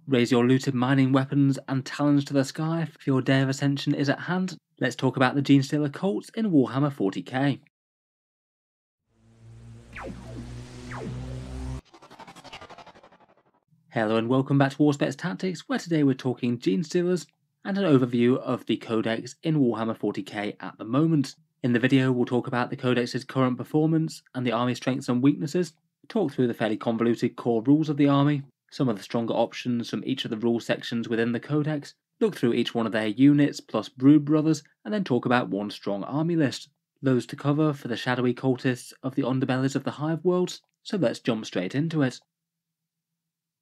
Raise your looted mining weapons and talons to the sky, for your day of ascension is at hand. Let's talk about the Genestealer cults in Warhammer 40k. Hello and welcome back to Warspecs Tactics, where today we're talking Genestealers and an overview of the Codex in Warhammer 40k at the moment. In the video we'll talk about the Codex's current performance and the army strengths and weaknesses, talk through the fairly convoluted core rules of the army, some of the stronger options from each of the rule sections within the Codex, look through each one of their units plus Brood Brothers, and then talk about one strong army list. Loads to cover for the shadowy cultists of the underbellies of the Hive worlds, so let's jump straight into it.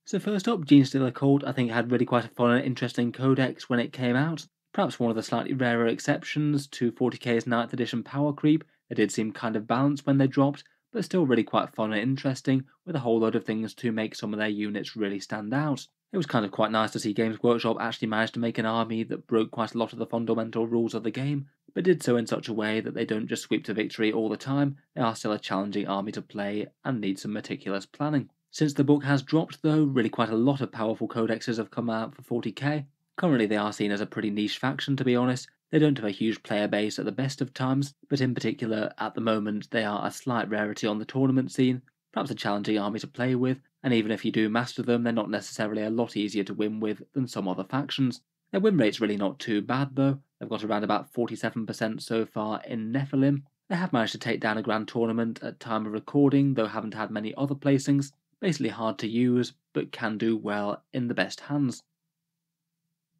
So first up, Genestealer Cult I think had really quite a fun and interesting codex when it came out. Perhaps one of the slightly rarer exceptions to 40k's 9th edition power creep. They did seem kind of balanced when they dropped, but still really quite fun and interesting, with a whole load of things to make some of their units really stand out. It was kind of quite nice to see Games Workshop actually manage to make an army that broke quite a lot of the fundamental rules of the game, but did so in such a way that they don't just sweep to victory all the time. They are still a challenging army to play and need some meticulous planning. Since the book has dropped though, really quite a lot of powerful codexes have come out for 40k. Currently they are seen as a pretty niche faction, to be honest. They don't have a huge player base at the best of times, but in particular at the moment they are a slight rarity on the tournament scene, perhaps a challenging army to play with, and even if you do master them, they're not necessarily a lot easier to win with than some other factions. Their win rate's really not too bad though. They've got around about 47% so far in Nephilim. They have managed to take down a grand tournament at time of recording, though haven't had many other placings. Basically hard to use, but can do well in the best hands.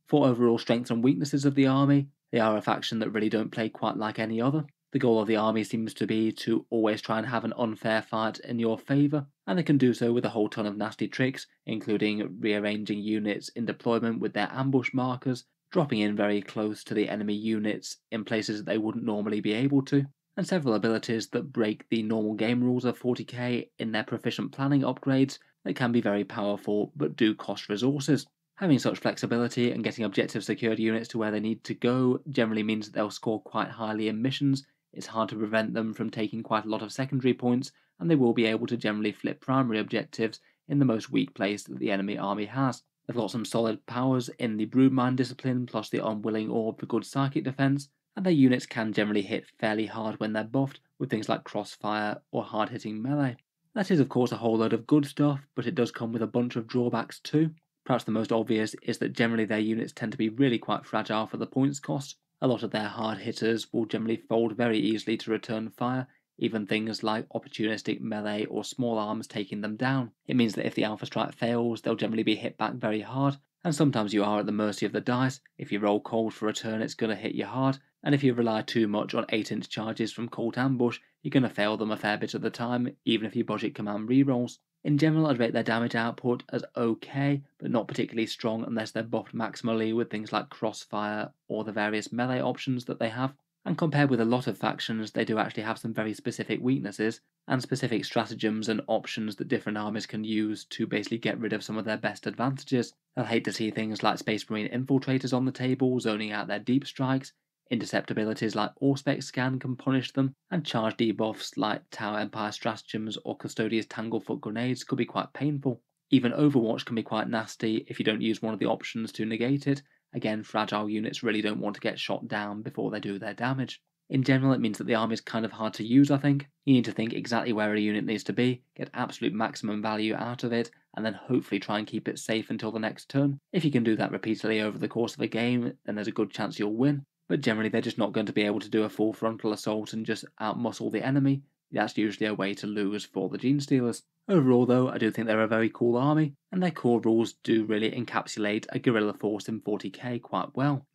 For overall strengths and weaknesses of the army, they are a faction that really don't play quite like any other. The goal of the army seems to be to always try and have an unfair fight in your favour, and they can do so with a whole ton of nasty tricks, including rearranging units in deployment with their ambush markers, dropping in very close to the enemy units in places that they wouldn't normally be able to, and several abilities that break the normal game rules of 40k in their proficient planning upgrades that can be very powerful but do cost resources. Having such flexibility and getting objective secured units to where they need to go generally means that they'll score quite highly in missions. It's hard to prevent them from taking quite a lot of secondary points, and they will be able to generally flip primary objectives in the most weak place that the enemy army has. They've got some solid powers in the Broodmine discipline plus the Unwilling Orb for good psychic defense, and their units can generally hit fairly hard when they're buffed with things like crossfire or hard-hitting melee. That is of course a whole load of good stuff, but it does come with a bunch of drawbacks too. Perhaps the most obvious is that generally their units tend to be really quite fragile for the points cost. A lot of their hard hitters will generally fold very easily to return fire, even things like opportunistic melee or small arms taking them down. It means that if the Alpha Strike fails, they'll generally be hit back very hard, and sometimes you are at the mercy of the dice. If you roll cold for a turn, it's going to hit you hard, and if you rely too much on 8-inch charges from Cold Ambush, you're going to fail them a fair bit of the time, even if you budget command rerolls. In general, I'd rate their damage output as okay, but not particularly strong unless they're buffed maximally with things like crossfire or the various melee options that they have. And compared with a lot of factions, they do actually have some very specific weaknesses, and specific stratagems and options that different armies can use to basically get rid of some of their best advantages. They'll hate to see things like Space Marine infiltrators on the table, zoning out their deep strikes. Intercept abilities like Auspex Scan can punish them, and charge debuffs like Tower Empire stratagems or Custodia's Tanglefoot grenades could be quite painful. Even Overwatch can be quite nasty if you don't use one of the options to negate it. Again, fragile units really don't want to get shot down before they do their damage. In general, it means that the army is kind of hard to use, I think. You need to think exactly where a unit needs to be, get absolute maximum value out of it, and then hopefully try and keep it safe until the next turn. If you can do that repeatedly over the course of a game, then there's a good chance you'll win. But generally they're just not going to be able to do a full frontal assault and just outmuscle the enemy. That's usually a way to lose for the Genestealers. Overall though, I do think they're a very cool army, and their core rules do really encapsulate a guerrilla force in 40k quite well.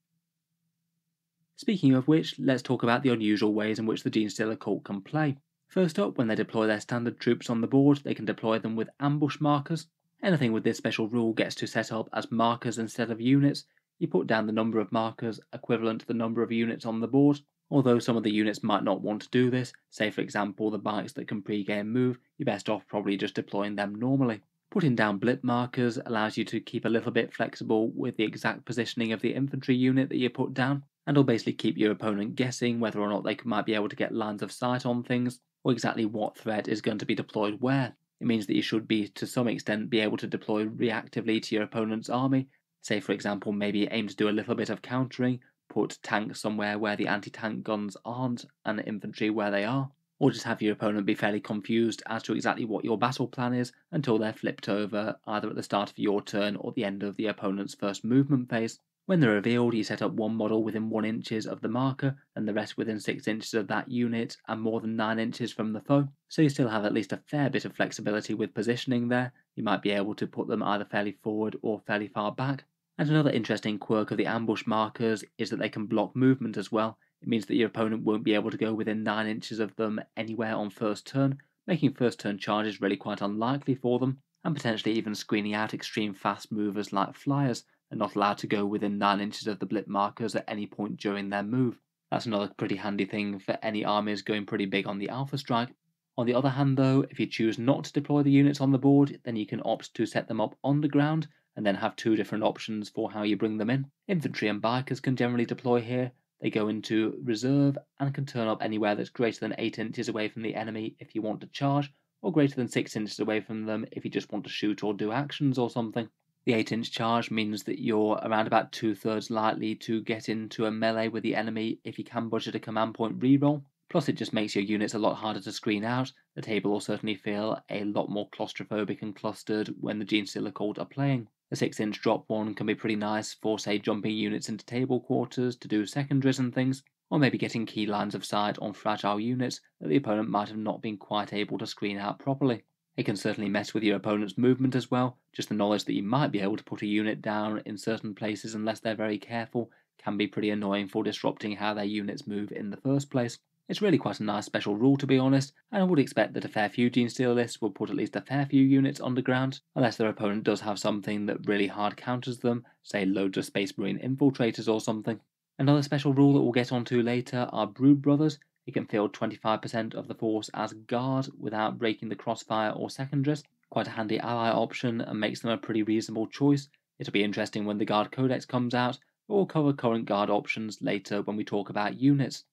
Speaking of which, let's talk about the unusual ways in which the Genestealer cult can play. First up, when they deploy their standard troops on the board, they can deploy them with ambush markers. Anything with this special rule gets to set up as markers instead of units. You put down the number of markers equivalent to the number of units on the board. Although some of the units might not want to do this, say for example the bikes that can pre-game move, you're best off probably just deploying them normally. Putting down blip markers allows you to keep a little bit flexible with the exact positioning of the infantry unit that you put down, and will basically keep your opponent guessing whether or not they might be able to get lines of sight on things, or exactly what threat is going to be deployed where. It means that you should be, to some extent, be able to deploy reactively to your opponent's army. Say, for example, maybe aim to do a little bit of countering, put tanks somewhere where the anti-tank guns aren't, and infantry where they are. Or just have your opponent be fairly confused as to exactly what your battle plan is until they're flipped over either at the start of your turn or the end of the opponent's first movement phase. When they're revealed, you set up one model within 1 inch of the marker and the rest within 6 inches of that unit and more than 9 inches from the foe, so you still have at least a fair bit of flexibility with positioning there. You might be able to put them either fairly forward or fairly far back. And another interesting quirk of the ambush markers is that they can block movement as well. It means that your opponent won't be able to go within 9 inches of them anywhere on first turn, making first turn charges really quite unlikely for them, and potentially even screening out extreme fast movers like flyers. They're not allowed to go within 9 inches of the blip markers at any point during their move. That's another pretty handy thing for any armies going pretty big on the Alpha Strike. On the other hand though, if you choose not to deploy the units on the board, then you can opt to set them up on the ground, and then have 2 different options for how you bring them in. Infantry and bikers can generally deploy here. They go into reserve and can turn up anywhere that's greater than 8 inches away from the enemy if you want to charge, or greater than 6 inches away from them if you just want to shoot or do actions or something. The 8-inch charge means that you're around about 2/3 likely to get into a melee with the enemy if you can budget a command point reroll. Plus it just makes your units a lot harder to screen out. The table will certainly feel a lot more claustrophobic and clustered when the Genestealer Cult are playing. The 6-inch drop one can be pretty nice for, say, jumping units into table quarters to do secondaries and things, or maybe getting key lines of sight on fragile units that the opponent might have not been quite able to screen out properly. It can certainly mess with your opponent's movement as well. Just the knowledge that you might be able to put a unit down in certain places unless they're very careful can be pretty annoying for disrupting how their units move in the first place. It's really quite a nice special rule, to be honest, and I would expect that a fair few Genestealer lists will put at least a fair few units underground, unless their opponent does have something that really hard counters them, say loads of Space Marine infiltrators or something. Another special rule that we'll get onto later are Brood Brothers. You can field 25% of the force as guard without breaking the crossfire or secondaries. Quite a handy ally option and makes them a pretty reasonable choice. It'll be interesting when the Guard Codex comes out, but we'll cover current guard options later when we talk about units.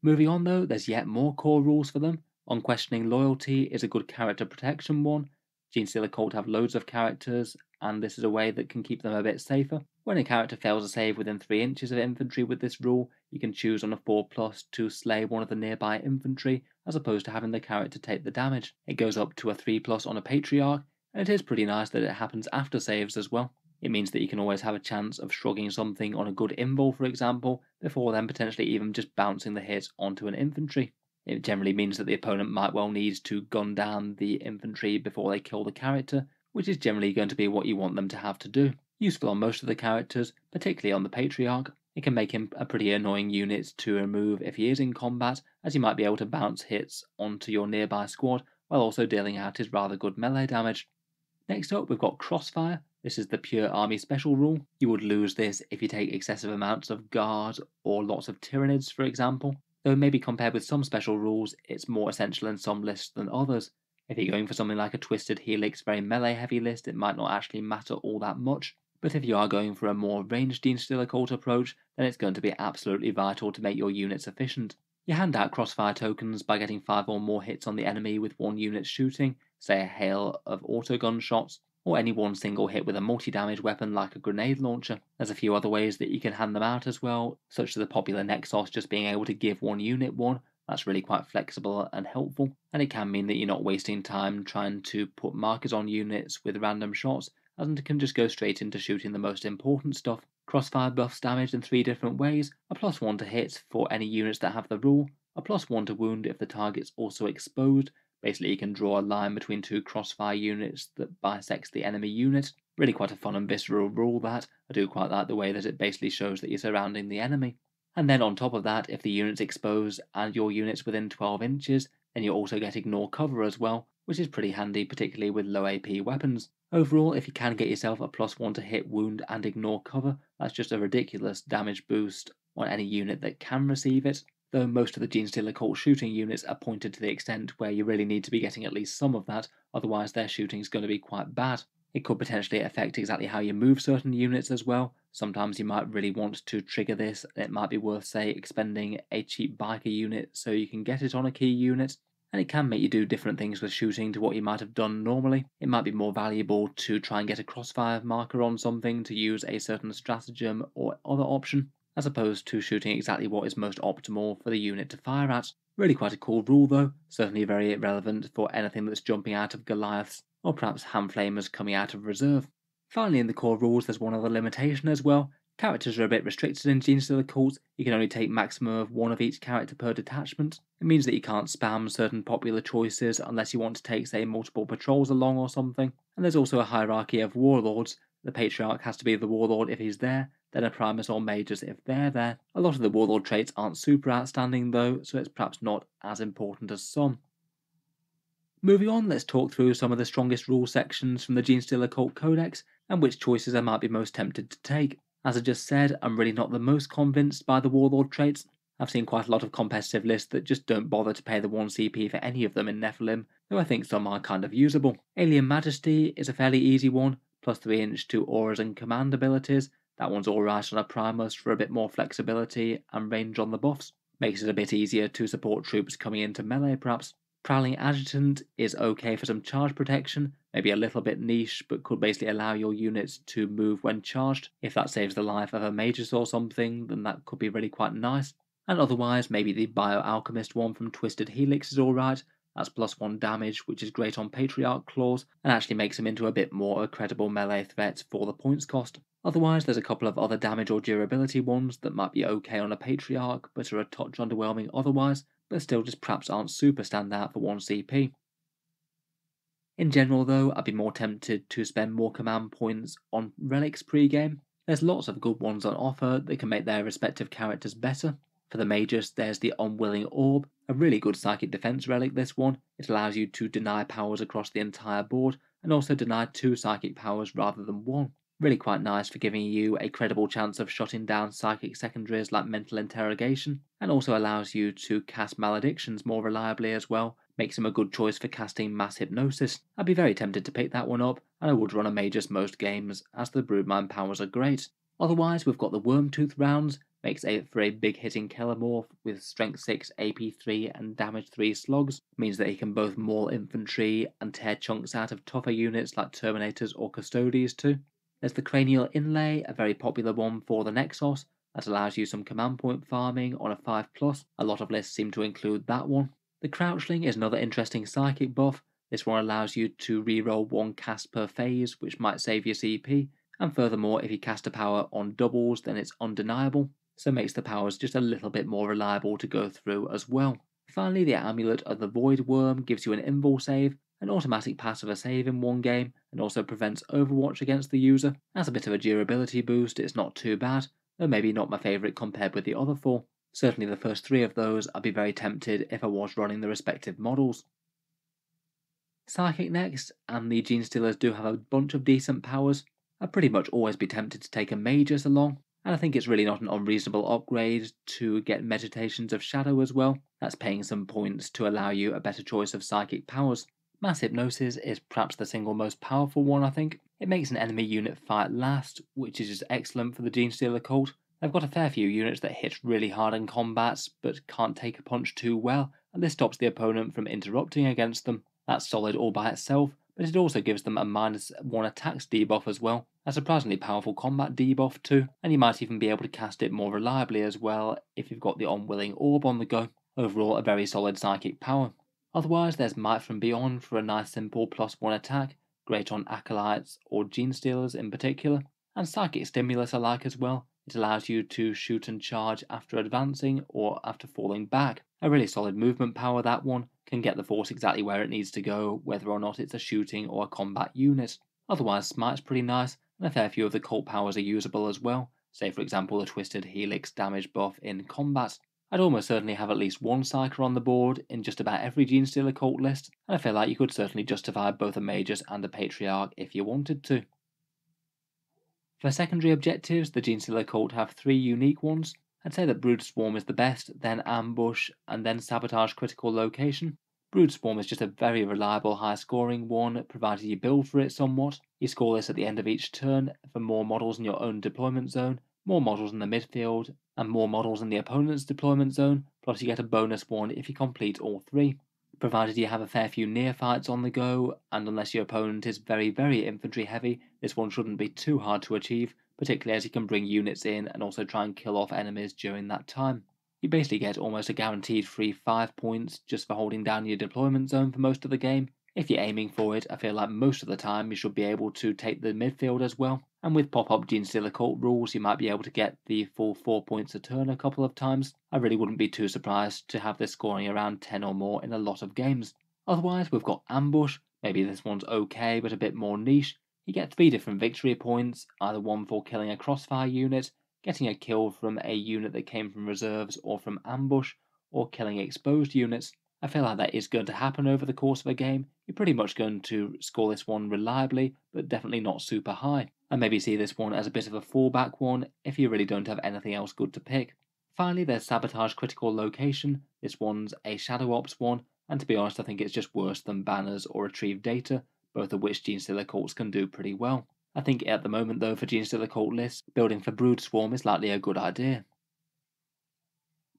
Moving on though, there's yet more core rules for them. Unquestioning Loyalty is a good character protection one. Genestealer Cult have loads of characters, and this is a way that can keep them a bit safer. When a character fails a save within 3 inches of infantry with this rule, you can choose on a 4+ to slay one of the nearby infantry, as opposed to having the character take the damage. It goes up to a 3+ on a Patriarch, and it is pretty nice that it happens after saves as well. It means that you can always have a chance of shrugging something on a good invul, for example, before then potentially even just bouncing the hit onto an infantry. It generally means that the opponent might well need to gun down the infantry before they kill the character, which is generally going to be what you want them to have to do. Useful on most of the characters, particularly on the Patriarch. It can make him a pretty annoying unit to remove if he is in combat, as you might be able to bounce hits onto your nearby squad while also dealing out his rather good melee damage. Next up, we've got Crossfire. This is the pure army special rule. You would lose this if you take excessive amounts of guard or lots of Tyranids, for example, though maybe compared with some special rules, it's more essential in some lists than others. If you're going for something like a Twisted Helix very melee heavy list, it might not actually matter all that much, but if you are going for a more ranged Genestealer Cult approach, then it's going to be absolutely vital to make your units efficient. You hand out Crossfire tokens by getting 5 or more hits on the enemy with one unit shooting, say a hail of autogun shots, or any one single hit with a multi-damage weapon like a grenade launcher. There's a few other ways that you can hand them out as well, such as the popular Nexos just being able to give one unit one. That's really quite flexible and helpful, and it can mean that you're not wasting time trying to put markers on units with random shots, and it can just go straight into shooting the most important stuff. Crossfire buffs damage in 3 different ways: a +1 to hit for any units that have the rule, a +1 to wound if the target's also exposed. Basically, you can draw a line between 2 Crossfire units that bisects the enemy unit. Really quite a fun and visceral rule that. I do quite like the way that it basically shows that you're surrounding the enemy. And then on top of that, if the unit's exposed and your unit's within 12 inches, then you also get Ignore Cover as well, which is pretty handy, particularly with low AP weapons. Overall, if you can get yourself a +1 to hit, wound, and Ignore Cover, that's just a ridiculous damage boost on any unit that can receive it, though most of the Genestealer Cult shooting units are pointed to the extent where you really need to be getting at least some of that, otherwise their shooting is going to be quite bad. It could potentially affect exactly how you move certain units as well. Sometimes you might really want to trigger this, and it might be worth, say, expending a cheap biker unit so you can get it on a key unit. and it can make you do different things with shooting to what you might have done normally. It might be more valuable to try and get a crossfire marker on something to use a certain stratagem or other option, as opposed to shooting exactly what is most optimal for the unit to fire at. Really quite a cool rule though, certainly very relevant for anything that's jumping out of Goliaths, or perhaps hand flamers coming out of reserve. Finally, in the core rules, there's one other limitation as well. Characters are a bit restricted in Genestealer Cult. You can only take maximum of one of each character per detachment. It means that you can't spam certain popular choices unless you want to take, say, multiple patrols along or something. And there's also a hierarchy of warlords. The Patriarch has to be the warlord if he's there, then a Primus or Magus if they're there. A lot of the warlord traits aren't super outstanding though, so it's perhaps not as important as some. Moving on, let's talk through some of the strongest rule sections from the Genestealer Cult Codex and which choices I might be most tempted to take. As I just said, I'm really not the most convinced by the Warlord traits. I've seen quite a lot of competitive lists that just don't bother to pay the 1 CP for any of them in Nephilim, though I think some are kind of usable. Alien Majesty is a fairly easy one, plus 3" to auras and command abilities. That one's alright on a Primus for a bit more flexibility and range on the buffs. Makes it a bit easier to support troops coming into melee perhaps. Prowling Adjutant is okay for some charge protection, maybe a little bit niche, but could basically allow your units to move when charged. If that saves the life of a Magus or something, then that could be really quite nice. And otherwise, maybe the Bioalchemist one from Twisted Helix is alright. That's +1 damage, which is great on Patriarch claws, and actually makes him into a bit more of a credible melee threat for the points cost. Otherwise, there's a couple of other damage or durability ones that might be okay on a Patriarch, but are a touch underwhelming otherwise, but still just perhaps aren't super standout for 1 CP. In general though, I'd be more tempted to spend more command points on relics pre-game. There's lots of good ones on offer that can make their respective characters better. For the Magus, there's the Unwilling Orb, a really good psychic defense relic this one. It allows you to deny powers across the entire board, and also deny 2 psychic powers rather than 1. Really quite nice for giving you a credible chance of shutting down psychic secondaries like Mental Interrogation, and also allows you to cast Maledictions more reliably as well. Makes him a good choice for casting Mass Hypnosis. I'd be very tempted to pick that one up, and I would run a Magus most games, as the Broodmine powers are great. Otherwise, we've got the Wormtooth rounds, makes for a big hitting Kelemorph with Strength 6, AP 3 and Damage 3 slugs, means that he can both maul infantry and tear chunks out of tougher units like Terminators or Custodies too. There's the Cranial Inlay, a very popular one for the Nexos, that allows you some command point farming on a 5+, a lot of lists seem to include that one. The Crouchling is another interesting psychic buff. This one allows you to reroll 1 cast per phase, which might save your CP, and furthermore if you cast a power on doubles then it's undeniable, so it makes the powers just a little bit more reliable to go through as well. Finally, the Amulet of the Void Worm gives you an invul save, an automatic pass of a save in one game, and also prevents overwatch against the user. As a bit of a durability boost, it's not too bad, though maybe not my favourite compared with the other 4. Certainly the first 3 of those I'd be very tempted if I was running the respective models. Psychic next, and the Genestealers do have a bunch of decent powers. I'd pretty much always be tempted to take a Magus along, and I think it's really not an unreasonable upgrade to get Meditations of Shadow as well. That's paying some points to allow you a better choice of psychic powers. Mass Hypnosis is perhaps the single most powerful one I think. It makes an enemy unit fight last, which is just excellent for the Genestealer Cult. I've got a fair few units that hit really hard in combats, but can't take a punch too well, and this stops the opponent from interrupting against them. That's solid all by itself, but it also gives them a -1 attacks debuff as well, a surprisingly powerful combat debuff too, and you might even be able to cast it more reliably as well if you've got the Unwilling Orb on the go. Overall, a very solid psychic power. Otherwise, there's Might from Beyond for a nice simple +1 attack, great on Acolytes or Genestealers in particular, and Psychic Stimulus I like as well. It allows you to shoot and charge after advancing or after falling back. A really solid movement power, that one. Can get the force exactly where it needs to go, whether or not it's a shooting or a combat unit. Otherwise, Smite's pretty nice, and a fair few of the cult powers are usable as well, say for example the Twisted Helix damage buff in combat. I'd almost certainly have at least 1 Psyker on the board in just about every Genestealer Cult list, and I feel like you could certainly justify both a Magus and a Patriarch if you wanted to. For secondary objectives, the Genestealer Cult have 3 unique ones. I'd say that Brood Swarm is the best, then Ambush, and then Sabotage Critical Location. Brood Swarm is just a very reliable high scoring one, provided you build for it somewhat. You score this at the end of each turn for more models in your own deployment zone, more models in the midfield, and more models in the opponent's deployment zone, plus you get a bonus 1 if you complete all 3. provided you have a fair few neophytes on the go, and unless your opponent is very infantry heavy, this one shouldn't be too hard to achieve, particularly as you can bring units in and also try and kill off enemies during that time. You basically get almost a guaranteed free 5 points just for holding down your deployment zone for most of the game. If you're aiming for it, I feel like most of the time you should be able to take the midfield as well, and with pop-up Genestealer Cult rules you might be able to get the full 4 points a turn a couple of times. I really wouldn't be too surprised to have this scoring around 10 or more in a lot of games. Otherwise we've got Ambush, maybe this one's okay but a bit more niche. You get 3 different victory points, either one for killing a crossfire unit, getting a kill from a unit that came from reserves or from ambush, or killing exposed units. I feel like that is going to happen over the course of a game. You're pretty much going to score this one reliably, but definitely not super high. And maybe see this one as a bit of a fallback one if you really don't have anything else good to pick. Finally, there's Sabotage Critical Location. This one's a Shadow Ops one, and to be honest, I think it's just worse than Banners or Retrieve Data, both of which Genestealer Cults can do pretty well. I think at the moment though, for Genestealer Cult lists, building for Brood Swarm is likely a good idea.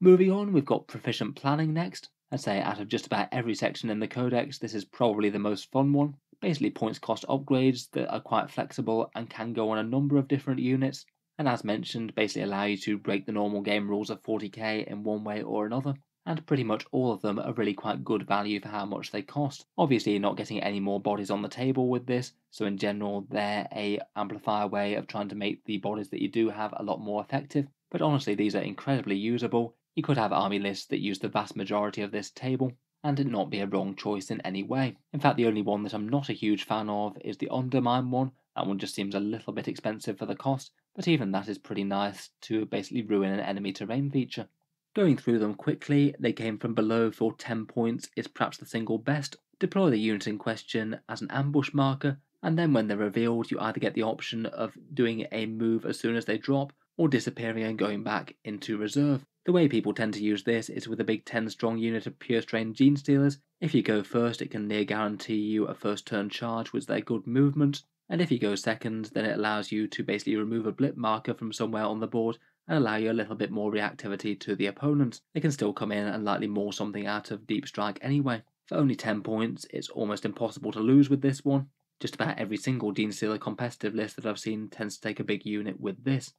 Moving on, we've got Proficient Planning next. I'd say out of just about every section in the Codex, this is probably the most fun one. Basically points cost upgrades that are quite flexible and can go on a number of different units, and as mentioned, basically allow you to break the normal game rules of 40k in one way or another. And pretty much all of them are really quite good value for how much they cost. Obviously you're not getting any more bodies on the table with this, so in general they're a amplifier way of trying to make the bodies that you do have a lot more effective, but honestly these are incredibly usable. You could have army lists that use the vast majority of this table, and it not be a wrong choice in any way. In fact, the only one that I'm not a huge fan of is the Undermine one. That one just seems a little bit expensive for the cost, but even that is pretty nice to basically ruin an enemy terrain feature. Going through them quickly, they came from below for 10 points is perhaps the single best. Deploy the unit in question as an ambush marker, and then when they're revealed you either get the option of doing a move as soon as they drop, or disappearing and going back into reserve. The way people tend to use this is with a big 10 strong unit of pure strain Genestealers. If you go first, it can near guarantee you a first turn charge with their good movement, and if you go second, then it allows you to basically remove a blip marker from somewhere on the board and allow you a little bit more reactivity to the opponent. They can still come in and likely maul something out of Deep Strike anyway. For only 10 points, it's almost impossible to lose with this one. Just about every single Genestealer competitive list that I've seen tends to take a big unit with this.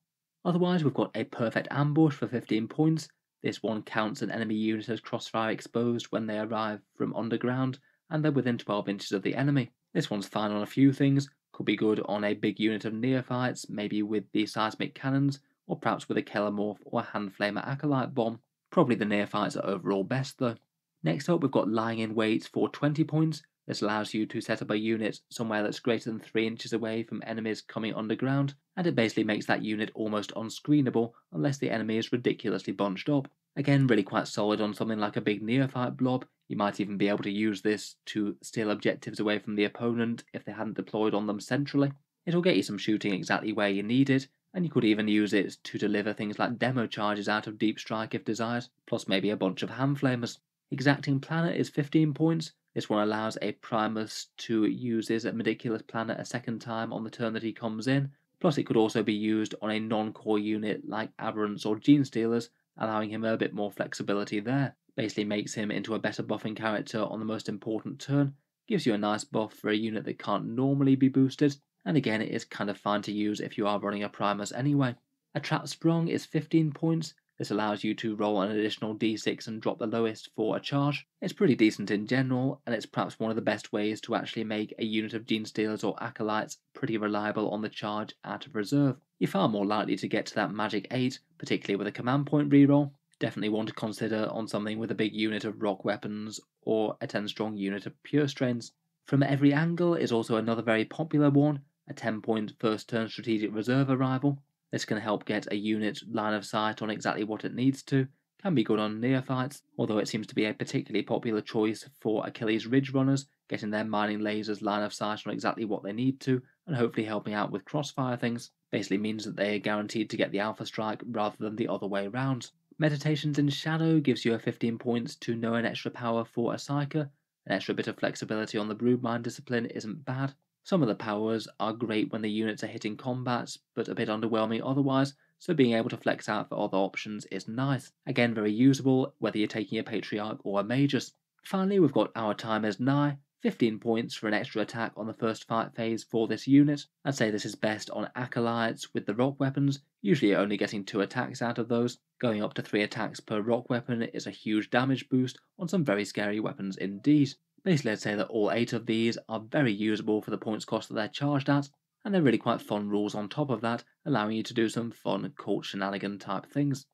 Otherwise, we've got a Perfect Ambush for 15 points. This one counts an enemy unit as crossfire exposed when they arrive from underground, and they're within 12 inches of the enemy. This one's fine on a few things, could be good on a big unit of neophytes, maybe with the seismic cannons, or perhaps with a Kellamorph or Handflamer Acolyte bomb. Probably the neophytes are overall best though. Next up we've got Lying in Wait for 20 points. This allows you to set up a unit somewhere that's greater than 3 inches away from enemies coming underground, and it basically makes that unit almost unscreenable unless the enemy is ridiculously bunched up. Again, really quite solid on something like a big neophyte blob. You might even be able to use this to steal objectives away from the opponent if they hadn't deployed on them centrally. It'll get you some shooting exactly where you need it, and you could even use it to deliver things like demo charges out of Deep Strike if desired, plus maybe a bunch of Handflamers. Exacting Planet is 15 points. This one allows a Primus to use his Meticulous Planet a second time on the turn that he comes in, plus it could also be used on a non-core unit like Aberrants or Genestealers, allowing him a bit more flexibility there. Basically makes him into a better buffing character on the most important turn, gives you a nice buff for a unit that can't normally be boosted, and again it is kind of fine to use if you are running a Primus anyway. A Trap Sprung is 15 points. This allows you to roll an additional d6 and drop the lowest for a charge. It's pretty decent in general, and it's perhaps one of the best ways to actually make a unit of Genestealers or Acolytes pretty reliable on the charge out of reserve. You're far more likely to get to that magic 8, particularly with a command point reroll. Definitely want to consider on something with a big unit of rock weapons or a 10 strong unit of pure strains. From Every Angle is also another very popular one, a 10-point first turn strategic reserve arrival. This can help get a unit line of sight on exactly what it needs to, can be good on neophytes, although it seems to be a particularly popular choice for Achilles Ridge runners, getting their mining lasers line of sight on exactly what they need to, and hopefully helping out with crossfire things. Basically means that they are guaranteed to get the alpha strike rather than the other way round. Meditations in Shadow gives you a 15 points to know an extra power for a Psyker. An extra bit of flexibility on the Broodmine discipline isn't bad. Some of the powers are great when the units are hitting combats, but a bit underwhelming otherwise, so being able to flex out for other options is nice. Again, very usable, whether you're taking a Patriarch or a Magus. Finally, we've got Our Time Is Nigh, 15 points for an extra attack on the first fight phase for this unit. I'd say this is best on acolytes with the rock weapons, usually only getting 2 attacks out of those. Going up to 3 attacks per rock weapon is a huge damage boost on some very scary weapons indeed. Basically, I'd say that all 8 of these are very usable for the points cost that they're charged at, and they're really quite fun rules on top of that, allowing you to do some fun cult shenanigan type things.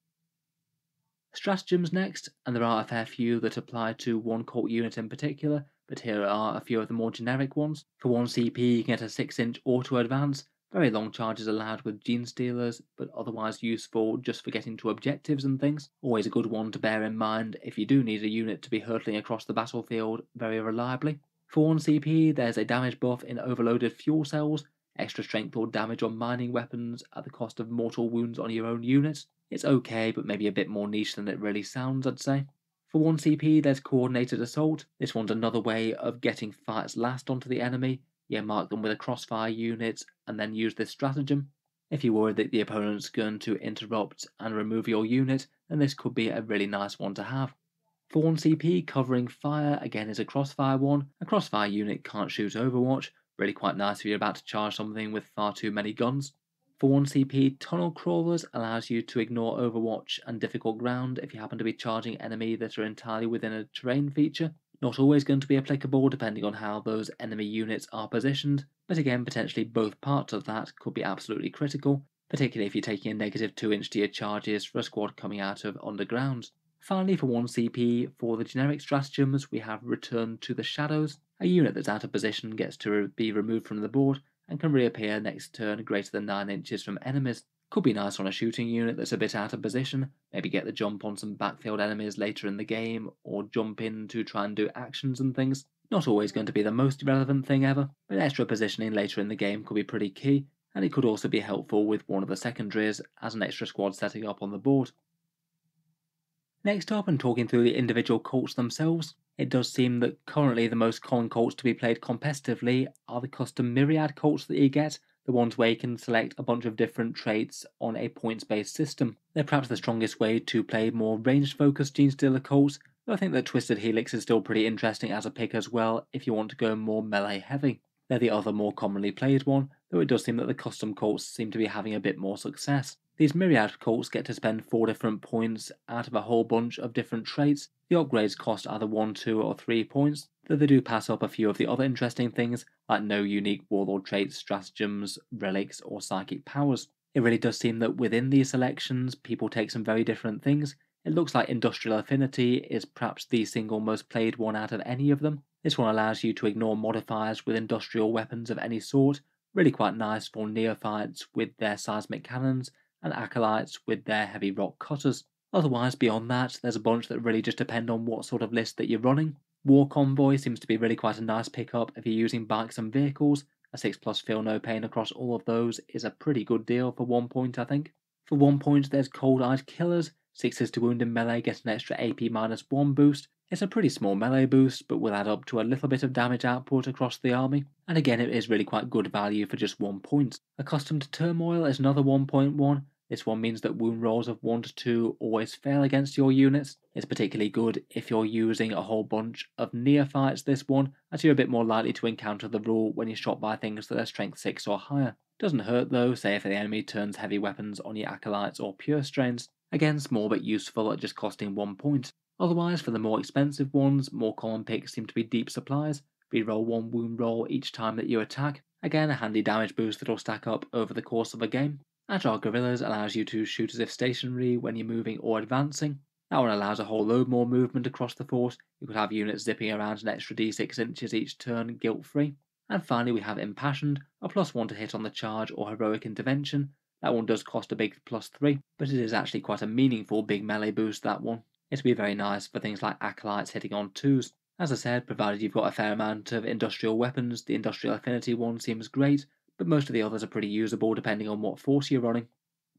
Stratagems next, and there are a fair few that apply to one cult unit in particular, but here are a few of the more generic ones. For 1 CP you can get a 6-inch auto advance, very long charges allowed with Genestealers, but otherwise useful just for getting to objectives and things. Always a good one to bear in mind if you do need a unit to be hurtling across the battlefield very reliably. For 1 CP there's a damage buff in overloaded fuel cells, extra strength or damage on mining weapons at the cost of mortal wounds on your own unit. It's okay, but maybe a bit more niche than it really sounds, I'd say. For 1 CP, there's Coordinated Assault. This one's another way of getting fights last onto the enemy. You mark them with a crossfire unit, and then use this stratagem. If you're worried that the opponent's going to interrupt and remove your unit, then this could be a really nice one to have. For 1 CP, Covering Fire again is a crossfire one. A crossfire unit can't shoot Overwatch, really quite nice if you're about to charge something with far too many guns. For 1 CP, Tunnel Crawlers allows you to ignore Overwatch and difficult ground if you happen to be charging enemy that are entirely within a terrain feature. Not always going to be applicable depending on how those enemy units are positioned, but again potentially both parts of that could be absolutely critical, particularly if you're taking a negative 2-inch to your charges for a squad coming out of underground. Finally, for 1 CP, for the generic stratagems we have Return to the Shadows. A unit that's out of position gets to be removed from the board and can reappear next turn greater than 9 inches from enemies. Could be nice on a shooting unit that's a bit out of position, maybe get the jump on some backfield enemies later in the game, or jump in to try and do actions and things. Not always going to be the most relevant thing ever, but extra positioning later in the game could be pretty key, and it could also be helpful with one of the secondaries as an extra squad setting up on the board. Next up, and talking through the individual cults themselves, it does seem that currently the most common cults to be played competitively are the custom Myriad cults that you get, the ones where you can select a bunch of different traits on a points-based system. They're perhaps the strongest way to play more ranged-focused Genestealer cults, though I think that Twisted Helix is still pretty interesting as a pick as well if you want to go more melee-heavy. They're the other more commonly played one, though it does seem that the custom cults seem to be having a bit more success. These Myriad cults get to spend 4 different points out of a whole bunch of different traits. The upgrades cost either 1, 2 or 3 points, though they do pass up a few of the other interesting things, like no unique warlord traits, stratagems, relics or psychic powers. It really does seem that within these selections, people take some very different things. It looks like Industrial Affinity is perhaps the single most played one out of any of them. This one allows you to ignore modifiers with industrial weapons of any sort, really quite nice for neophytes with their seismic cannons, and acolytes with their heavy rock cutters. Otherwise, beyond that, there's a bunch that really just depend on what sort of list that you're running. War Convoy seems to be really quite a nice pickup if you're using bikes and vehicles. A 6+ Feel No Pain across all of those is a pretty good deal for 1 point, I think. For 1 point, there's Cold Eyed Killers. 6s to wound in melee get an extra AP -1 boost. It's a pretty small melee boost, but will add up to a little bit of damage output across the army, and again it is really quite good value for just 1 point. Accustomed Turmoil is another 1.1. This one means that wound rolls of 1 to 2 always fail against your units. It's particularly good if you're using a whole bunch of neophytes this one, as you're a bit more likely to encounter the rule when you're shot by things that are strength 6 or higher. Doesn't hurt though, say if the enemy turns heavy weapons on your acolytes or pure strains. Again, small but useful at just costing 1 point. Otherwise, for the more expensive ones, more common picks seem to be Deep Supplies. Reroll 1 wound roll each time that you attack. Again, a handy damage boost that'll stack up over the course of a game. Agile Guerrillas allows you to shoot as if stationary when you're moving or advancing. That one allows a whole load more movement across the force. You could have units zipping around an extra d6 inches each turn guilt-free. And finally we have Impassioned, a +1 to hit on the charge or heroic intervention. That one does cost a big +3, but it is actually quite a meaningful big melee boost, that one. It'll be very nice for things like acolytes hitting on 2s. As I said, provided you've got a fair amount of industrial weapons, the Industrial Affinity one seems great, but most of the others are pretty usable depending on what force you're running.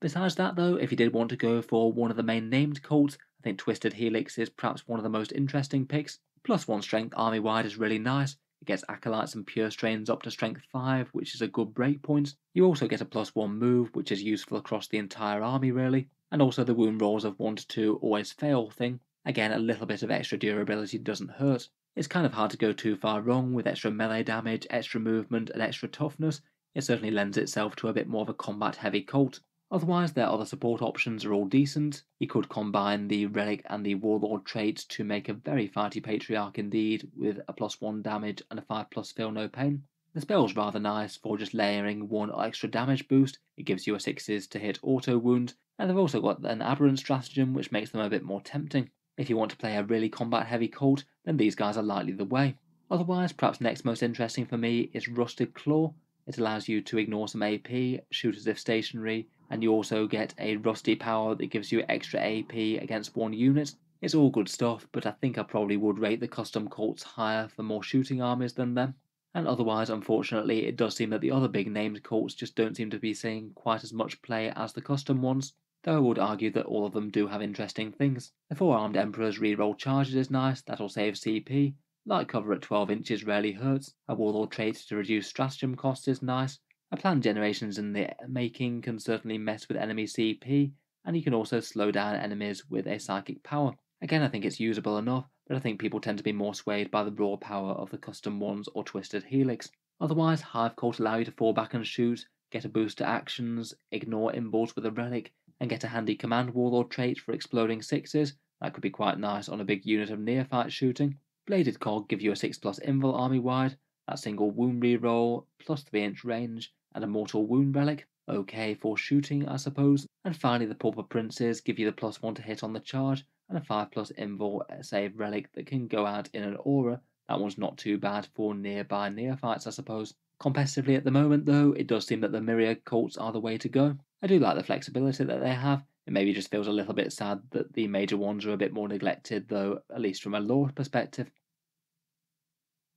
Besides that though, if you did want to go for one of the main named cults, I think Twisted Helix is perhaps one of the most interesting picks. +1 strength army-wide is really nice. It gets acolytes and pure strains up to strength 5, which is a good breakpoint. You also get a +1 move, which is useful across the entire army really, and also the wound rolls of 1 to 2 always fail thing. Again, a little bit of extra durability doesn't hurt. It's kind of hard to go too far wrong with extra melee damage, extra movement, and extra toughness. It certainly lends itself to a bit more of a combat heavy Colt. Otherwise, their other support options are all decent. You could combine the Relic and the Warlord traits to make a very fighty Patriarch indeed, with a +1 damage and a 5+ feel no pain. The spell's rather nice for just layering one extra damage boost. It gives you a 6s to hit auto wound, and they've also got an aberrant stratagem which makes them a bit more tempting. If you want to play a really combat heavy Colt, then these guys are likely the way. Otherwise, perhaps next most interesting for me is Rusted Claw. It allows you to ignore some AP, shoot as if stationary, and you also get a Rusty power that gives you extra AP against one unit. It's all good stuff, but I think I probably would rate the custom Colts higher for more shooting armies than them. And otherwise, unfortunately, it does seem that the other big named Colts just don't seem to be seeing quite as much play as the custom ones, though I would argue that all of them do have interesting things. The 4-armed Emperor's reroll charges is nice, that'll save CP. Light cover at 12 inches rarely hurts. A Warlord trait to reduce stratagem cost is nice. A planned generations in the making can certainly mess with enemy CP, and you can also slow down enemies with a psychic power. Again, I think it's usable enough, but I think people tend to be more swayed by the raw power of the custom ones or Twisted Helix. Otherwise, Hive Cult allow you to fall back and shoot, get a boost to actions, ignore inboards with a relic, and get a handy command Warlord trait for exploding 6s. That could be quite nice on a big unit of neophyte shooting. Bladed Cog give you a 6+ invul army wide, that single wound reroll, plus 3-inch range, and a mortal wound relic. Okay for shooting, I suppose. And finally, the Pauper Princes give you the +1 to hit on the charge, and a 5+ invul save relic that can go out in an aura. That one's not too bad for nearby neophytes, I suppose. Competitively at the moment, though, it does seem that the Myriad Colts are the way to go. I do like the flexibility that they have. It maybe just feels a little bit sad that the major ones are a bit more neglected, though, at least from a lore perspective.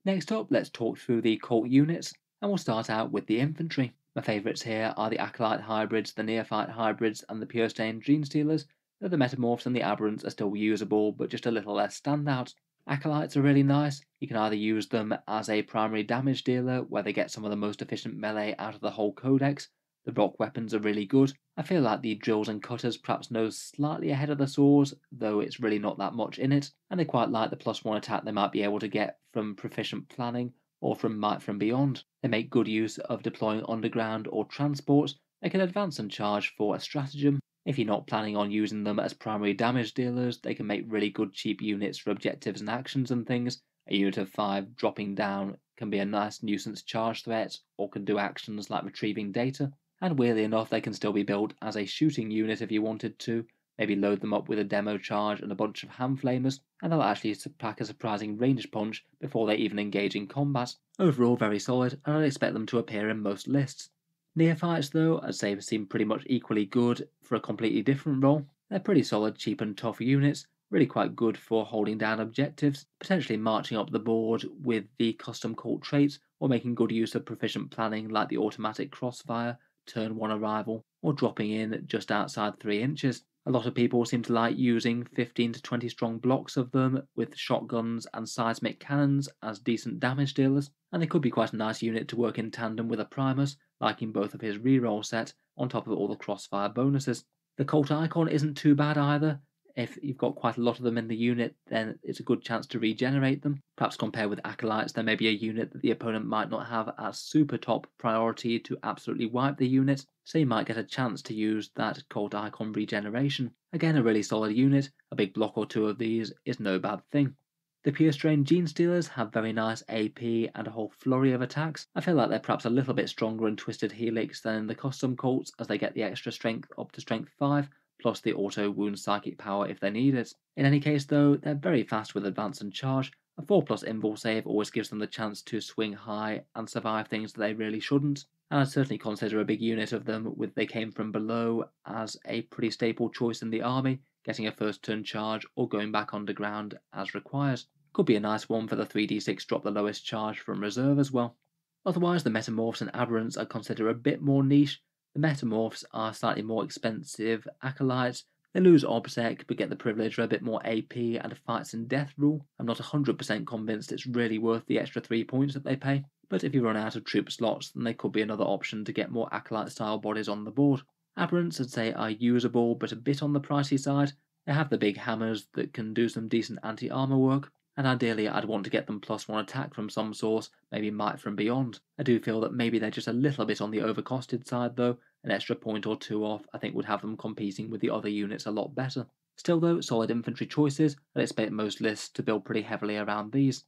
Next up, let's talk through the Colt units, and we'll start out with the infantry. My favourites here are the Acolyte hybrids, the Neophyte hybrids, and the Pure Stain Genestealers, though the Metamorphs and the Aberrants are still usable, but just a little less standout. Acolytes are really nice. You can either use them as a primary damage dealer, where they get some of the most efficient melee out of the whole codex. The rock weapons are really good. I feel like the drills and cutters perhaps nose slightly ahead of the saws, though it's really not that much in it, and they quite like the +1 attack they might be able to get from proficient planning or from Might from Beyond. They make good use of deploying underground or transports. They can advance and charge for a stratagem. If you're not planning on using them as primary damage dealers, they can make really good cheap units for objectives and actions and things. A unit of 5 dropping down can be a nice nuisance charge threat, or can do actions like retrieving data. And weirdly enough, they can still be built as a shooting unit if you wanted to. Maybe load them up with a demo charge and a bunch of hand flamers, and they'll actually pack a surprising ranged punch before they even engage in combat. Overall, very solid, and I'd expect them to appear in most lists. Neophytes, though, I'd say seem pretty much equally good for a completely different role. They're pretty solid, cheap and tough units, really quite good for holding down objectives, potentially marching up the board with the custom Colt traits, or making good use of proficient planning like the automatic crossfire, turn 1 arrival, or dropping in just outside 3 inches. A lot of people seem to like using 15 to 20 strong blocks of them with shotguns and seismic cannons as decent damage dealers, and they could be quite a nice unit to work in tandem with a Primus, like in both of his reroll set, on top of all the crossfire bonuses. The Colt Icon isn't too bad either. If you've got quite a lot of them in the unit, then it's a good chance to regenerate them. Perhaps compared with Acolytes, there may be a unit that the opponent might not have as super top priority to absolutely wipe the unit, so you might get a chance to use that Colt Icon regeneration. Again, a really solid unit. A big block or two of these is no bad thing. The Pure Strain Genestealers have very nice AP and a whole flurry of attacks. I feel like they're perhaps a little bit stronger in Twisted Helix than in the custom Colts, as they get the extra strength up to strength 5, plus the auto wound psychic power if they need it. In any case though, they're very fast with advance and charge. A 4+ invul save always gives them the chance to swing high and survive things that they really shouldn't, and I'd certainly consider a big unit of them with They Came From Below as a pretty staple choice in the army, getting a first turn charge or going back underground as required. Could be a nice one for the 3d6 drop the lowest charge from reserve as well. Otherwise, the Metamorphs and Aberrants I consider a bit more niche. The Metamorphs are slightly more expensive Acolytes. They lose Obsec but get the privilege of a bit more AP and a fights and death rule. I'm not 100% convinced it's really worth the extra 3 points that they pay, but if you run out of troop slots, then they could be another option to get more Acolyte style bodies on the board. Aberrants I'd say are usable but a bit on the pricey side. They have the big hammers that can do some decent anti-armor work, and ideally I'd want to get them +1 attack from some source, maybe might from beyond. I do feel that maybe they're just a little bit on the overcosted side though, an extra point or two off I think would have them competing with the other units a lot better. Still though, solid infantry choices, I'd expect most lists to build pretty heavily around these.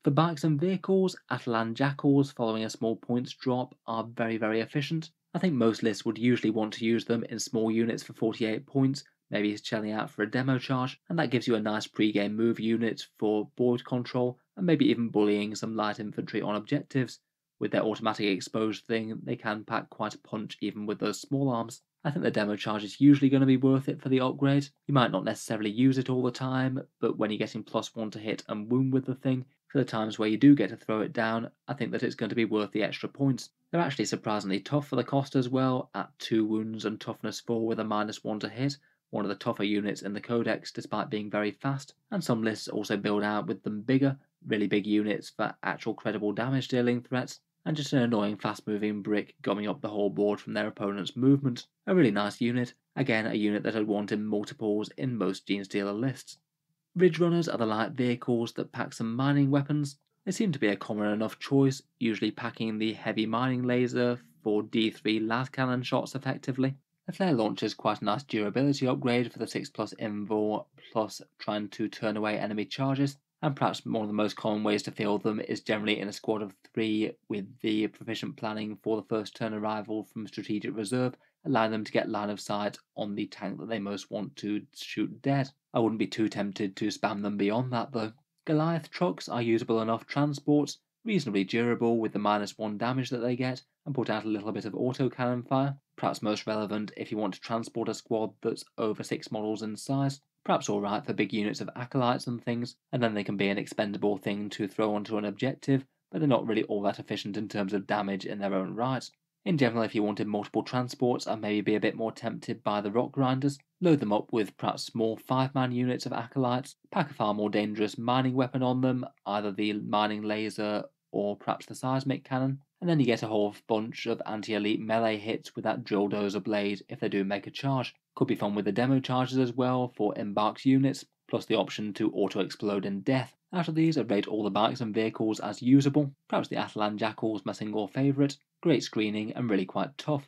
For bikes and vehicles, Atalan Jackals following a small points drop are very efficient. I think most lists would usually want to use them in small units for 48 points, maybe shelling out for a demo charge, and that gives you a nice pre-game move unit for board control, and maybe even bullying some light infantry on objectives. With their automatic exposed thing, they can pack quite a punch even with those small arms. I think the demo charge is usually going to be worth it for the upgrade. You might not necessarily use it all the time, but when you're getting +1 to hit and wound with the thing, for the times where you do get to throw it down, I think that it's going to be worth the extra points. They're actually surprisingly tough for the cost as well, at 2 wounds and toughness 4 with a -1 to hit, one of the tougher units in the codex despite being very fast, and some lists also build out with them bigger, really big units for actual credible damage dealing threats, and just an annoying fast moving brick gumming up the whole board from their opponent's movement. A really nice unit, again a unit that I'd want in multiples in most Genestealer lists. Ridge Runners are the light vehicles that pack some mining weapons. They seem to be a common enough choice, usually packing the heavy mining laser for D3 las cannon shots effectively. The flare launcher is quite a nice durability upgrade for the 6+ invul, plus trying to turn away enemy charges, and perhaps one of the most common ways to field them is generally in a squad of 3 with the proficient planning for the first turn arrival from strategic reserve, allowing them to get line of sight on the tank that they most want to shoot dead. I wouldn't be too tempted to spam them beyond that though. Goliath trucks are usable enough transports, reasonably durable with the -1 damage that they get, and put out a little bit of autocannon fire, perhaps most relevant if you want to transport a squad that's over 6 models in size, perhaps alright for big units of acolytes and things, and then they can be an expendable thing to throw onto an objective, but they're not really all that efficient in terms of damage in their own right. In general, if you wanted multiple transports, I'd maybe be a bit more tempted by the rock grinders. Load them up with perhaps small 5-man units of acolytes, pack a far more dangerous mining weapon on them, either the mining laser or perhaps the seismic cannon, and then you get a whole bunch of anti-elite melee hits with that drill dozer blade if they do make a charge. Could be fun with the demo charges as well for embarked units, plus the option to auto-explode in death. Out of these, I'd rate all the bikes and vehicles as usable, perhaps the Atalan Jackal's my single favourite, great screening and really quite tough.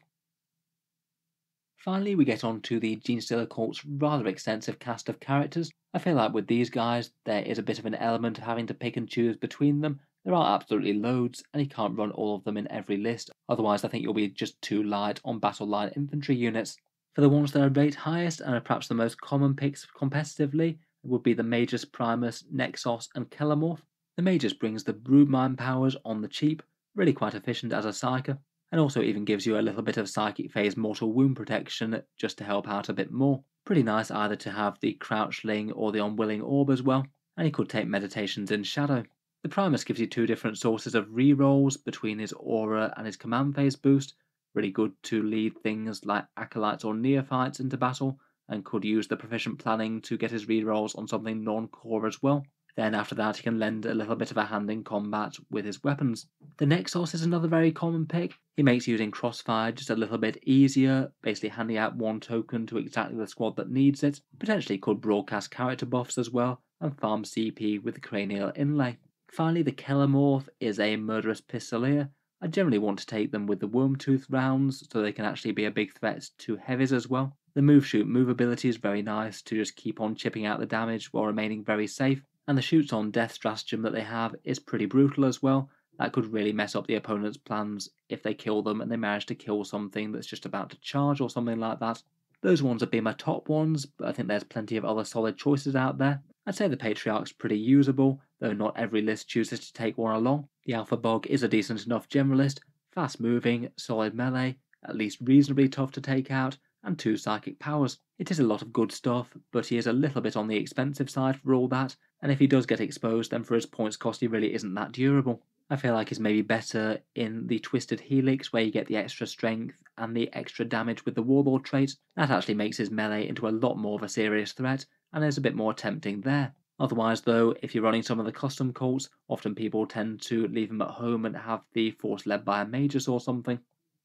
Finally, we get on to the Genestealer Cult's rather extensive cast of characters. I feel like with these guys, there is a bit of an element of having to pick and choose between them. There are absolutely loads, and you can't run all of them in every list, otherwise I think you'll be just too light on battle line infantry units. For the ones that I rate highest, and are perhaps the most common picks competitively, would be the Magus Primus, Nexos, and Kelermorph. The Magus brings the Broodmine powers on the cheap, really quite efficient as a psyker, and also even gives you a little bit of Psychic Phase mortal wound protection just to help out a bit more. Pretty nice either to have the Crouchling or the Unwilling Orb as well, and he could take Meditations in Shadow. The Primus gives you 2 different sources of rerolls between his aura and his command phase boost, really good to lead things like acolytes or neophytes into battle, and could use the proficient planning to get his rerolls on something non-core as well. Then after that he can lend a little bit of a hand in combat with his weapons. The Nexos is another very common pick. He makes using Crossfire just a little bit easier, basically handing out 1 token to exactly the squad that needs it. Potentially could broadcast character buffs as well, and farm CP with the Cranial Inlay. Finally, the Kelermorph is a murderous pistolier. I generally want to take them with the Wormtooth rounds, so they can actually be a big threat to heavies as well. The move shoot move ability is very nice to just keep on chipping out the damage while remaining very safe, and the shoots on death stratagem that they have is pretty brutal as well. That could really mess up the opponent's plans if they kill them and they manage to kill something that's just about to charge or something like that. Those ones would be my top ones, but I think there's plenty of other solid choices out there. I'd say the Patriarch's pretty usable, though not every list chooses to take one along. The Alpha Bog is a decent enough generalist, fast moving, solid melee, at least reasonably tough to take out, and 2 psychic powers. It is a lot of good stuff, but he is a little bit on the expensive side for all that, and if he does get exposed, then for his points cost he really isn't that durable. I feel like he's maybe better in the Twisted Helix, where you get the extra strength and the extra damage with the Warlord trait. That actually makes his melee into a lot more of a serious threat, and is a bit more tempting there. Otherwise though, if you're running some of the custom cults, often people tend to leave him at home and have the force led by a Magus or something.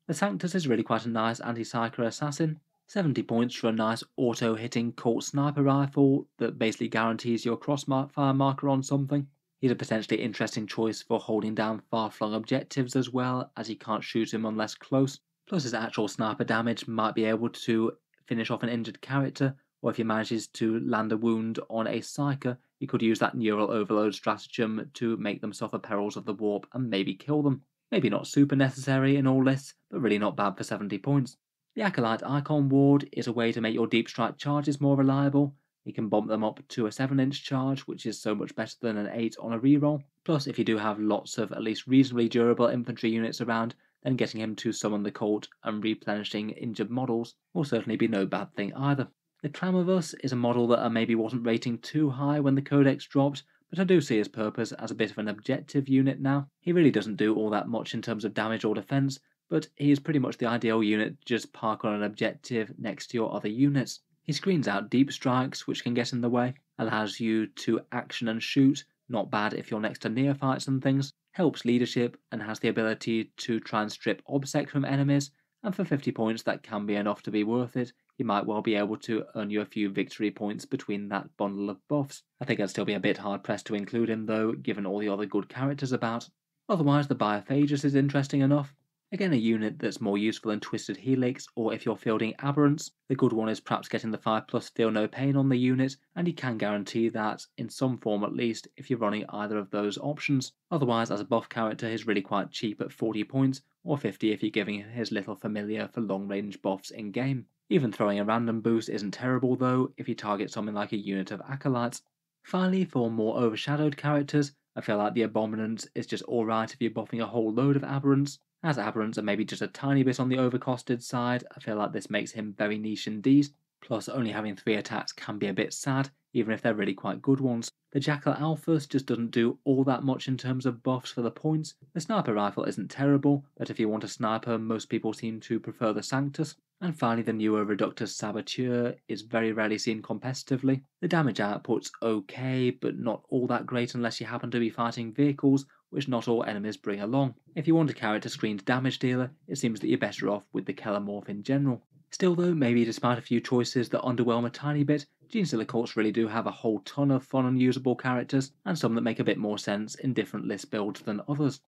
The Sanctus is really quite a nice anti-psyker assassin. 70 points for a nice auto-hitting Colt sniper rifle that basically guarantees your crossfire marker on something. He's a potentially interesting choice for holding down far-flung objectives as well, as you can't shoot him unless close. Plus his actual sniper damage might be able to finish off an injured character, or if he manages to land a wound on a psyker, you could use that neural overload stratagem to make them suffer perils of the warp and maybe kill them. Maybe not super necessary in all lists, but really not bad for 70 points. The Acolyte Icon Ward is a way to make your deep strike charges more reliable. You can bump them up to a 7-inch charge, which is so much better than an 8 on a reroll. Plus, if you do have lots of at least reasonably durable infantry units around, then getting him to summon the Colt and replenishing injured models will certainly be no bad thing either. The Clamavus is a model that I maybe wasn't rating too high when the Codex dropped, but I do see his purpose as a bit of an objective unit now. He really doesn't do all that much in terms of damage or defense, but he is pretty much the ideal unit to just park on an objective next to your other units. He screens out deep strikes, which can get in the way, allows you to action and shoot, not bad if you're next to neophytes and things, helps leadership, and has the ability to try and strip obsec from enemies, and for 50 points that can be enough to be worth it. You might well be able to earn you a few victory points between that bundle of buffs. I think I'd still be a bit hard pressed to include him though, given all the other good characters about. Otherwise, the Biophagus is interesting enough. Again, a unit that's more useful in Twisted Helix, or if you're fielding Aberrants. The good one is perhaps getting the 5+ Feel No Pain on the unit, and you can guarantee that, in some form at least, if you're running either of those options. Otherwise, as a buff character, he's really quite cheap at 40 points, or 50 if you're giving his little familiar for long-range buffs in-game. Even throwing a random boost isn't terrible though, if you target something like a unit of Acolytes. Finally, for more overshadowed characters, I feel like the Abominant is just alright if you're buffing a whole load of Aberrants. As Aberrants are maybe just a tiny bit on the overcosted side, I feel like this makes him very niche indeed. Plus, only having 3 attacks can be a bit sad, even if they're really quite good ones. The Jackal Alphas just doesn't do all that much in terms of buffs for the points. The Sniper Rifle isn't terrible, but if you want a sniper, most people seem to prefer the Sanctus. And finally, the newer Reductus Saboteur is very rarely seen competitively. The damage output's okay, but not all that great unless you happen to be fighting vehicles, which not all enemies bring along. If you want a character screened damage dealer, it seems that you're better off with the Kelermorph in general. Still though, maybe despite a few choices that underwhelm a tiny bit, Genestealer Cults really do have a whole ton of fun and usable characters, and some that make a bit more sense in different list builds than others.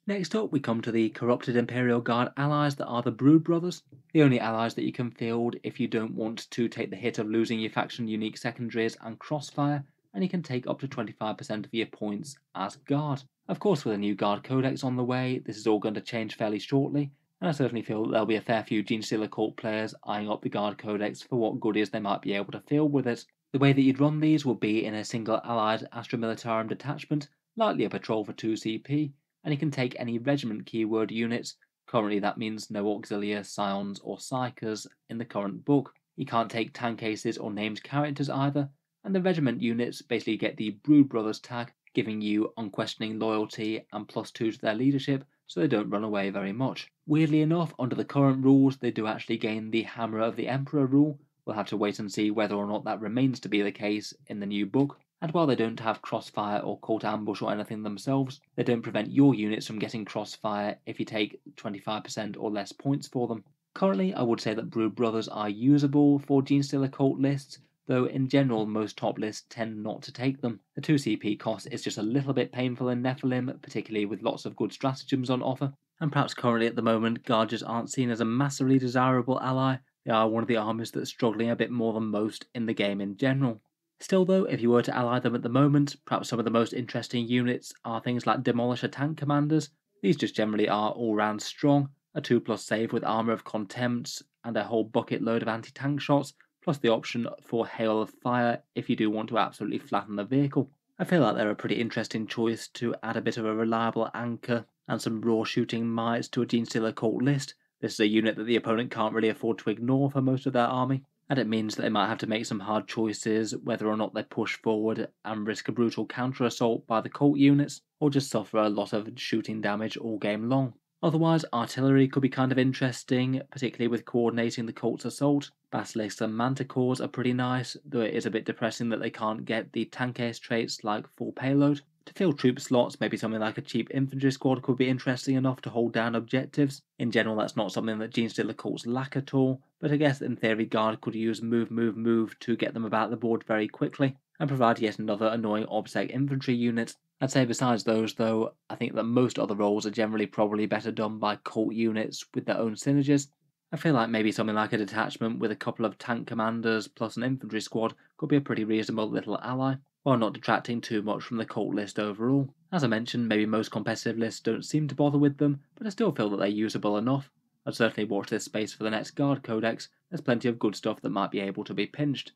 Next up, we come to the Corrupted Imperial Guard allies that are the Brood Brothers, the only allies that you can field if you don't want to take the hit of losing your faction unique secondaries and crossfire, and you can take up to 25% of your points as Guard. Of course, with a new Guard Codex on the way, this is all going to change fairly shortly, and I certainly feel that there'll be a fair few Genestealer Cult players eyeing up the Guard Codex for what goodies they might be able to field with it. The way that you'd run these would be in a single allied Astra Militarum detachment, likely a patrol for 2 CP, and you can take any regiment keyword units. Currently that means no Auxilia, Scions or Psykers in the current book. You can't take tank cases or named characters either, and the regiment units basically get the Brood Brothers tag, giving you unquestioning loyalty and +2 to their leadership, so they don't run away very much. Weirdly enough, under the current rules, they do actually gain the Hammer of the Emperor rule. We'll have to wait and see whether or not that remains to be the case in the new book. And while they don't have crossfire or cult ambush or anything themselves, they don't prevent your units from getting crossfire if you take 25% or less points for them. Currently, I would say that Brood Brothers are usable for Genestealer Cult lists, though in general most top lists tend not to take them. The 2 CP cost is just a little bit painful in Nephilim, particularly with lots of good stratagems on offer, and perhaps currently at the moment Guard just aren't seen as a massively desirable ally. They are one of the armies that's struggling a bit more than most in the game in general. Still though, if you were to ally them at the moment, perhaps some of the most interesting units are things like Demolisher Tank Commanders. These just generally are all round strong, a 2+ save with Armour of Contempt, and a whole bucket load of anti-tank shots, plus the option for Hail of Fire if you do want to absolutely flatten the vehicle. I feel like they're a pretty interesting choice to add a bit of a reliable anchor and some raw shooting mites to a Genestealer Cult list. This is a unit that the opponent can't really afford to ignore for most of their army, and it means that they might have to make some hard choices whether or not they push forward and risk a brutal counter-assault by the cult units, or just suffer a lot of shooting damage all game long. Otherwise, artillery could be kind of interesting, particularly with coordinating the cult's assault. Basilisks and Manticores are pretty nice, though it is a bit depressing that they can't get the tank ace traits like full payload. To fill troop slots, maybe something like a cheap infantry squad could be interesting enough to hold down objectives. In general, that's not something that Genestealer cults lack at all, but I guess in theory Guard could use move to get them about the board very quickly, and provide yet another annoying OBSEC infantry unit. I'd say besides those though, I think that most other roles are generally probably better done by cult units with their own synergies. I feel like maybe something like a detachment with a couple of tank commanders plus an infantry squad could be a pretty reasonable little ally, while not detracting too much from the cult list overall. As I mentioned, maybe most competitive lists don't seem to bother with them, but I still feel that they're usable enough. I'd certainly watch this space for the next Guard Codex. There's plenty of good stuff that might be able to be pinched.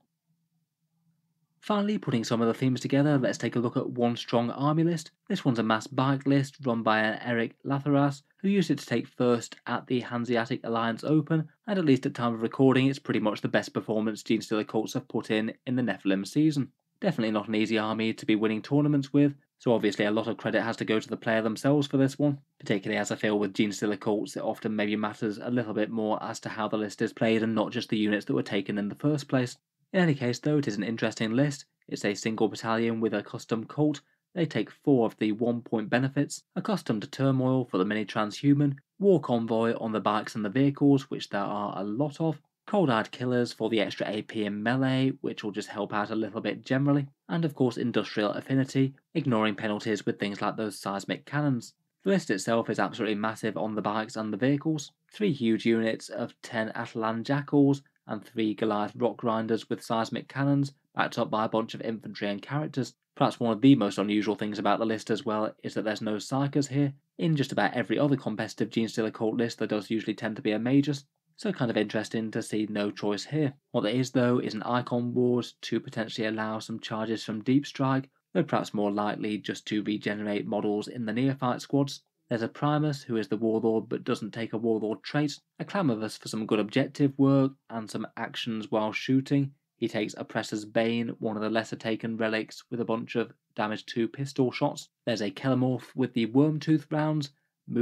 Finally, putting some of the themes together, let's take a look at one strong army list. This one's a mass bike list run by an Eric Latharas, who used it to take first at the Hanseatic Alliance Open, and at least at time of recording it's pretty much the best performance Genestealer cults have put in the Nephilim season. Definitely not an easy army to be winning tournaments with, so obviously a lot of credit has to go to the player themselves for this one, particularly as I feel with Genestealer cults it often maybe matters a little bit more as to how the list is played and not just the units that were taken in the first place. In any case though, it is an interesting list. It's a single battalion with a custom cult. They take 4 of the 1-point benefits, accustomed to turmoil for the mini transhuman, war convoy on the bikes and the vehicles, which there are a lot of, cold-eyed killers for the extra AP in melee, which will just help out a little bit generally, and of course industrial affinity, ignoring penalties with things like those seismic cannons. The list itself is absolutely massive on the bikes and the vehicles. 3 huge units of 10 Atalan Jackals, and 3 Goliath rock grinders with seismic cannons, backed up by a bunch of infantry and characters. Perhaps one of the most unusual things about the list as well is that there's no psychers here. In just about every other competitive Genestealer cult list there does usually tend to be a magus, so kind of interesting to see no choice here. What there is though is an icon ward to potentially allow some charges from Deep Strike, though perhaps more likely just to regenerate models in the neophyte squads. There's a Primus, who is the Warlord but doesn't take a Warlord trait, a Clamorous for some good objective work and some actions while shooting. He takes Oppressor's Bane, one of the lesser taken relics, with a bunch of damage to pistol shots. There's a Kelemorph with the Wormtooth rounds,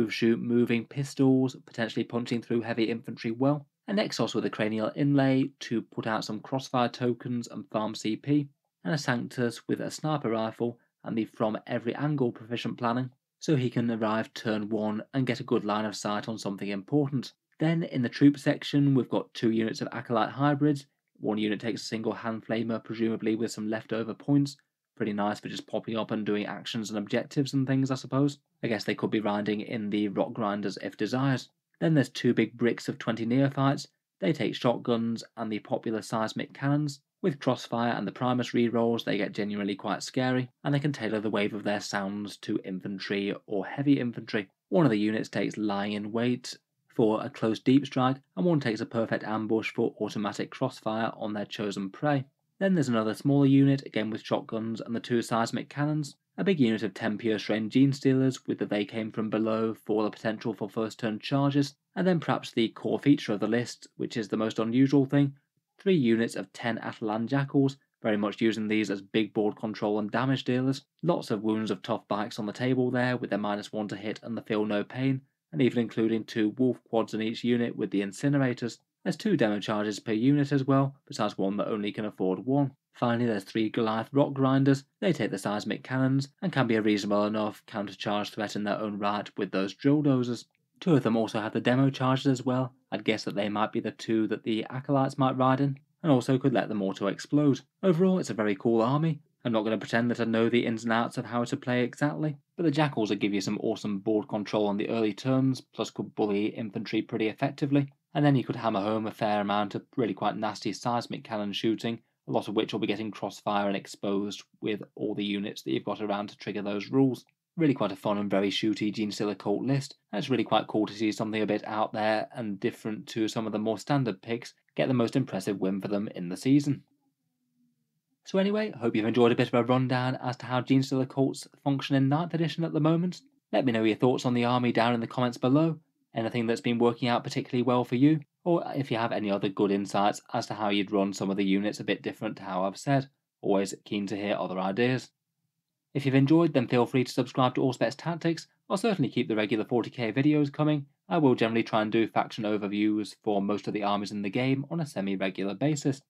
shoot moving pistols, potentially punching through heavy infantry well. A Nexos with a Cranial Inlay to put out some crossfire tokens and farm CP, and a Sanctus with a sniper rifle and the From Every Angle proficient planning, so he can arrive turn 1 and get a good line of sight on something important. Then in the troop section we've got 2 units of Acolyte hybrids. One unit takes a single hand flamer, presumably with some leftover points. Pretty nice for just popping up and doing actions and objectives and things, I suppose. I guess they could be riding in the rock grinders if desired. Then there's 2 big bricks of 20 neophytes. They take shotguns and the popular seismic cannons. With Crossfire and the Primus rerolls, they get genuinely quite scary, and they can tailor the wave of their sounds to infantry or heavy infantry. One of the units takes Lying in Wait for a close deep strike, and one takes a perfect ambush for automatic crossfire on their chosen prey. Then there's another smaller unit, again with shotguns and the 2 seismic cannons, a big unit of 10 pure strain Genestealers with the They Came From Below for the potential for first turn charges, and then perhaps the core feature of the list, which is the most unusual thing, 3 units of 10 Atalan Jackals, very much using these as big board control and damage dealers. Lots of wounds of tough bikes on the table there with their -1 to hit and the feel no pain, and even including 2 wolf quads in each unit with the incinerators. There's 2 demo charges per unit as well, besides one that only can afford 1. Finally there's 3 Goliath rock grinders. They take the seismic cannons and can be a reasonable enough counter-charge threat in their own right with those drill dozers. 2 of them also have the demo charges as well. I'd guess that they might be the 2 that the Acolytes might ride in, and also could let them auto-explode. Overall, it's a very cool army. I'm not going to pretend that I know the ins and outs of how to play exactly, but the Jackals will give you some awesome board control on the early turns, plus could bully infantry pretty effectively, and then you could hammer home a fair amount of really quite nasty seismic cannon shooting, a lot of which will be getting crossfire and exposed with all the units that you've got around to trigger those rules. Really quite a fun and very shooty Genestealer cult list, and it's really quite cool to see something a bit out there and different to some of the more standard picks get the most impressive win for them in the season. So anyway, hope you've enjoyed a bit of a rundown as to how Genestealer cults function in 9th edition at the moment. Let me know your thoughts on the army down in the comments below, anything that's been working out particularly well for you, or if you have any other good insights as to how you'd run some of the units a bit different to how I've said. Always keen to hear other ideas. If you've enjoyed, then feel free to subscribe to Auspex Tactics. I'll certainly keep the regular 40k videos coming. I will generally try and do faction overviews for most of the armies in the game on a semi-regular basis.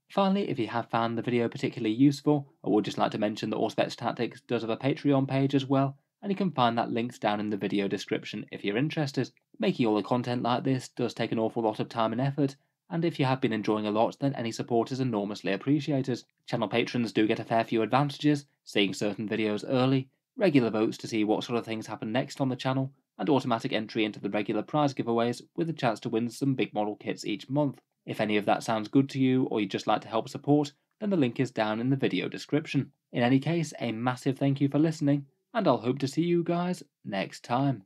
Finally, if you have found the video particularly useful, I would just like to mention that Auspex Tactics does have a Patreon page as well, and you can find that linked down in the video description if you're interested. Making all the content like this does take an awful lot of time and effort, and if you have been enjoying a lot, then any support is enormously appreciated. Channel patrons do get a fair few advantages, seeing certain videos early, regular votes to see what sort of things happen next on the channel, and automatic entry into the regular prize giveaways with a chance to win some big model kits each month. If any of that sounds good to you, or you'd just like to help support, then the link is down in the video description. In any case, a massive thank you for listening, and I'll hope to see you guys next time.